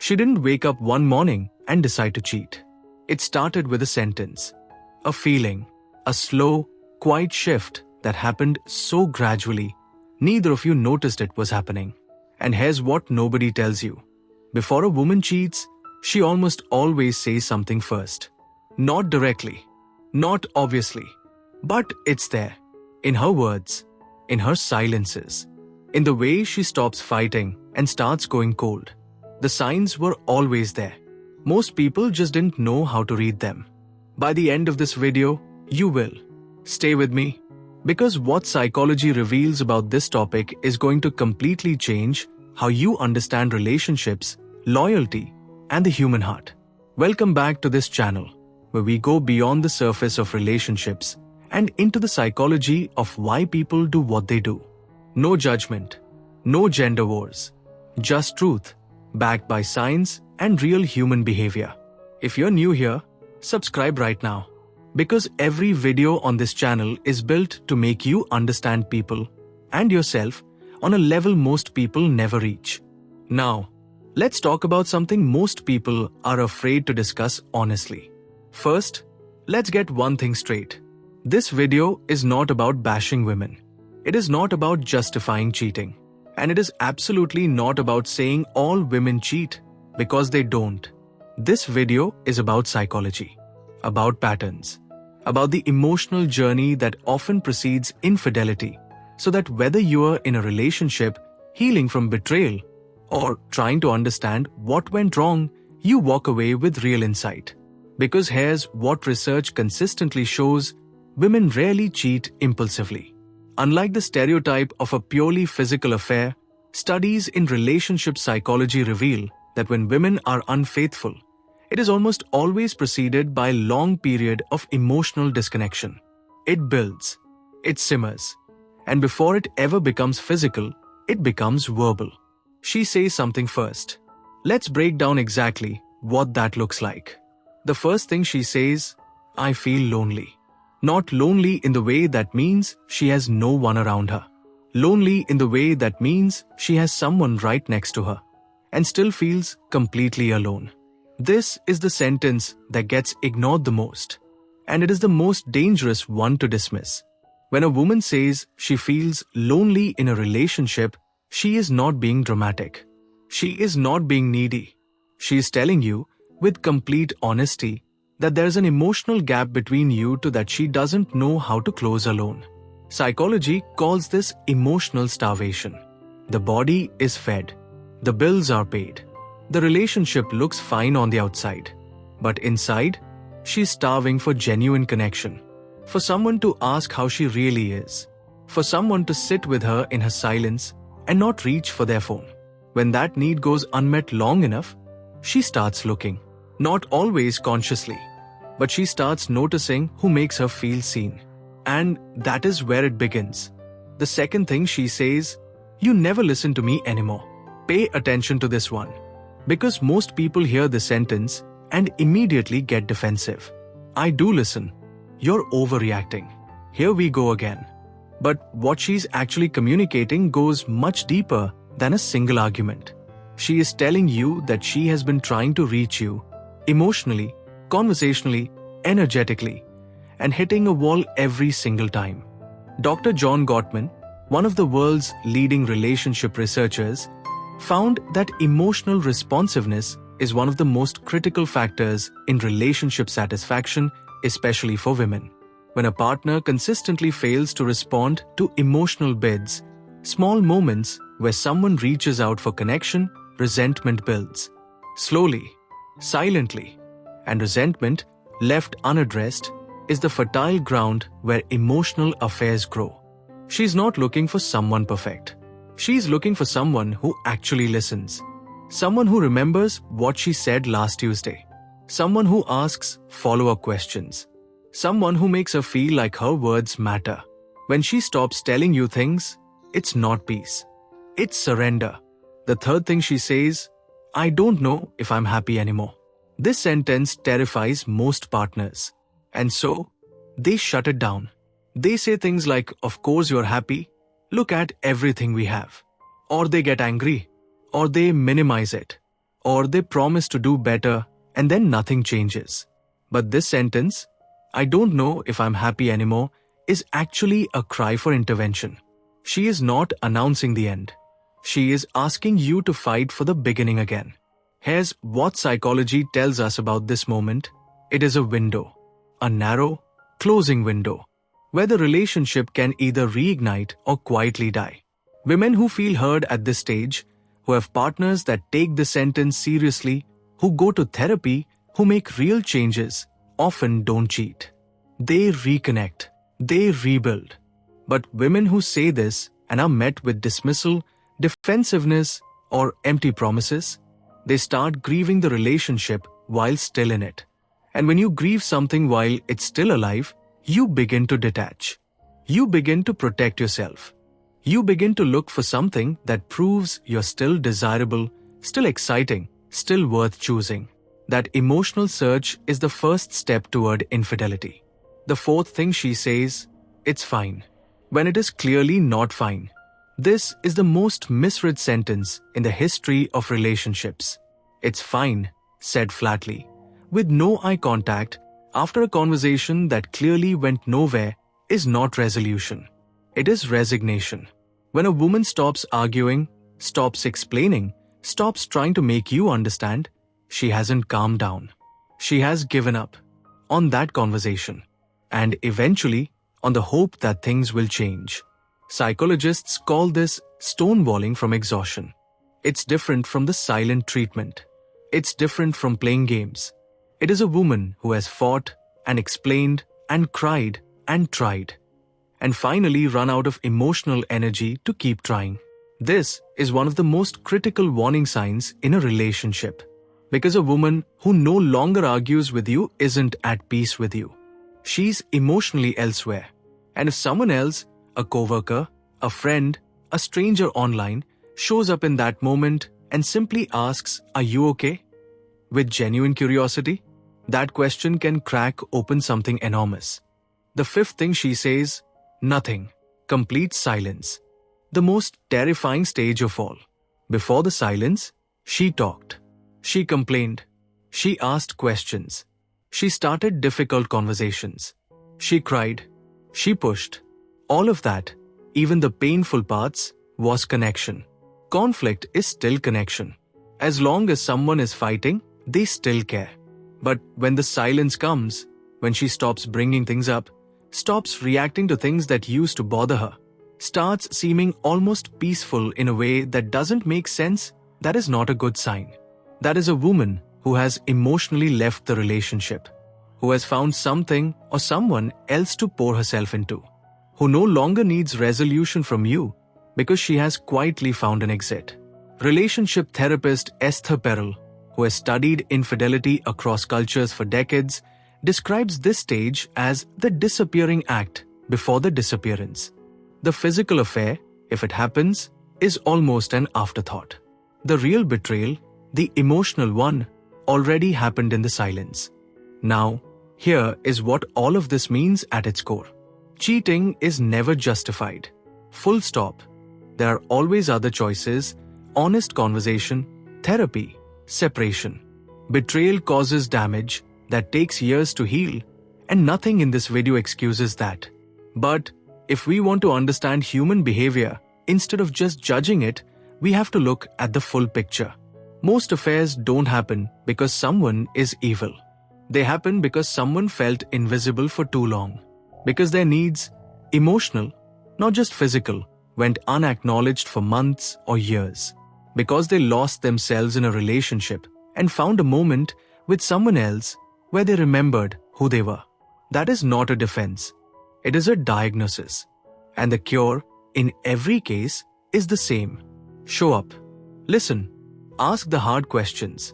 She didn't wake up one morning and decide to cheat. It started with a sentence, a feeling, a slow, quiet shift that happened so gradually, neither of you noticed it was happening. And here's what nobody tells you. Before a woman cheats, she almost always says something first. Not directly, not obviously, but it's there. In her words, in her silences, in the way she stops fighting and starts going cold. The signs were always there. Most people just didn't know how to read them. By the end of this video, you will. Stay with me, because what psychology reveals about this topic is going to completely change how you understand relationships, loyalty, and the human heart. Welcome back to this channel, where we go beyond the surface of relationships and into the psychology of why people do what they do. No judgment, no gender wars, just truth, backed by science and real human behavior. If you're new here, subscribe right now, because every video on this channel is built to make you understand people and yourself on a level most people never reach. Now, let's talk about something most people are afraid to discuss honestly. First, let's get one thing straight. This video is not about bashing women. It is not about justifying cheating. And it is absolutely not about saying all women cheat, because they don't. This video is about psychology, about patterns, about the emotional journey that often precedes infidelity, so that whether you are in a relationship, healing from betrayal, or trying to understand what went wrong, you walk away with real insight. Because here's what research consistently shows: women rarely cheat impulsively. Unlike the stereotype of a purely physical affair, studies in relationship psychology reveal that when women are unfaithful, it is almost always preceded by a long period of emotional disconnection. It builds, it simmers, and before it ever becomes physical, it becomes verbal. She says something first. Let's break down exactly what that looks like. The first thing she says, "I feel lonely." Not lonely in the way that means she has no one around her. Lonely in the way that means she has someone right next to her and still feels completely alone. This is the sentence that gets ignored the most, and it is the most dangerous one to dismiss. When a woman says she feels lonely in a relationship, she is not being dramatic. She is not being needy. She is telling you with complete honesty that there's an emotional gap between you two that she doesn't know how to close alone. Psychology calls this emotional starvation. The body is fed. The bills are paid. The relationship looks fine on the outside. But inside, she's starving for genuine connection. For someone to ask how she really is. For someone to sit with her in her silence and not reach for their phone. When that need goes unmet long enough, she starts looking. Not always consciously, but she starts noticing who makes her feel seen. And that is where it begins. The second thing she says, "You never listen to me anymore." Pay attention to this one, because most people hear this sentence and immediately get defensive. "I do listen. You're overreacting. Here we go again." But what she's actually communicating goes much deeper than a single argument. She is telling you that she has been trying to reach you emotionally, conversationally, energetically, and hitting a wall every single time. Dr. John Gottman, one of the world's leading relationship researchers, found that emotional responsiveness is one of the most critical factors in relationship satisfaction, especially for women. When a partner consistently fails to respond to emotional bids, small moments where someone reaches out for connection, resentment builds. Slowly, silently, and resentment, left unaddressed, is the fertile ground where emotional affairs grow. She's not looking for someone perfect. She's looking for someone who actually listens. Someone who remembers what she said last Tuesday. Someone who asks follow-up questions. Someone who makes her feel like her words matter. When she stops telling you things, it's not peace. It's surrender. The third thing she says, "I don't know if I'm happy anymore." This sentence terrifies most partners. And so, they shut it down. They say things like, "Of course you're happy. Look at everything we have." Or they get angry. Or they minimize it. or they promise to do better and then nothing changes. But this sentence, "I don't know if I'm happy anymore," is actually a cry for intervention. She is not announcing the end. She is asking you to fight for the beginning again. Here's what psychology tells us about this moment. It is a window, a narrow, closing window, where the relationship can either reignite or quietly die. Women who feel heard at this stage, who have partners that take this sentence seriously, who go to therapy, who make real changes, often don't cheat. They reconnect, they rebuild. But women who say this and are met with dismissal, defensiveness, or empty promises, they start grieving the relationship while still in it. And when you grieve something while it's still alive, you begin to detach. You begin to protect yourself. You begin to look for something that proves you're still desirable, still exciting, still worth choosing. That emotional search is the first step toward infidelity. The fourth thing she says, "It's fine," when it is clearly not fine. This is the most misread sentence in the history of relationships. "It's fine," said flatly, with no eye contact, after a conversation that clearly went nowhere, is not resolution. It is resignation. When a woman stops arguing, stops explaining, stops trying to make you understand, she hasn't calmed down. She has given up on that conversation, and eventually on the hope that things will change. Psychologists call this stonewalling from exhaustion. It's different from the silent treatment. It's different from playing games. It is a woman who has fought and explained and cried and tried, and finally run out of emotional energy to keep trying. This is one of the most critical warning signs in a relationship, because a woman who no longer argues with you isn't at peace with you. She's emotionally elsewhere. And if someone else, a coworker, a friend, a stranger online, shows up in that moment and simply asks, "Are you okay?" with genuine curiosity, that question can crack open something enormous. The fifth thing she says, nothing. Complete silence. The most terrifying stage of all. Before the silence, she talked. She complained. She asked questions. She started difficult conversations. She cried. She pushed. All of that, even the painful parts, was connection. Conflict is still connection. As long as someone is fighting, they still care. But when the silence comes, when she stops bringing things up, stops reacting to things that used to bother her, starts seeming almost peaceful in a way that doesn't make sense, that is not a good sign. That is a woman who has emotionally left the relationship, who has found something or someone else to pour herself into, who no longer needs resolution from you because she has quietly found an exit. Relationship therapist Esther Perel, who has studied infidelity across cultures for decades, describes this stage as the disappearing act before the disappearance. The physical affair, if it happens, is almost an afterthought. The real betrayal, the emotional one, already happened in the silence. Now, here is what all of this means at its core. Cheating is never justified. Full stop. There are always other choices: honest conversation, therapy, separation. Betrayal causes damage that takes years to heal, and nothing in this video excuses that. But if we want to understand human behavior, instead of just judging it, we have to look at the full picture. Most affairs don't happen because someone is evil. They happen because someone felt invisible for too long. Because their needs, emotional, not just physical, went unacknowledged for months or years. Because they lost themselves in a relationship and found a moment with someone else where they remembered who they were. That is not a defense. It is a diagnosis. And the cure, in every case, is the same. Show up. Listen. Ask the hard questions.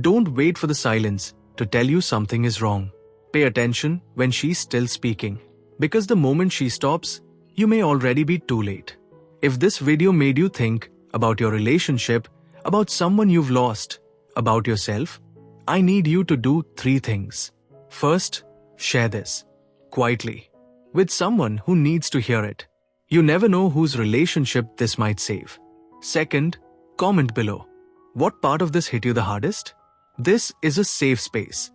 Don't wait for the silence to tell you something is wrong. Pay attention when she's still speaking, because the moment she stops, you may already be too late. If this video made you think about your relationship, about someone you've lost, about yourself, I need you to do 3 things. First, share this quietly with someone who needs to hear it. You never know whose relationship this might save. Second, comment below. What part of this hit you the hardest? This is a safe space.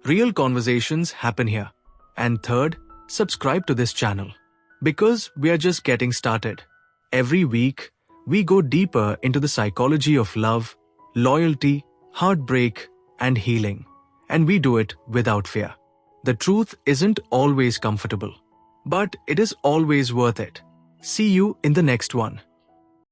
Real conversations happen here. And third, subscribe to this channel. Because we are just getting started. Every week, we go deeper into the psychology of love, loyalty, heartbreak, and healing. And we do it without fear. The truth isn't always comfortable, but it is always worth it. See you in the next one.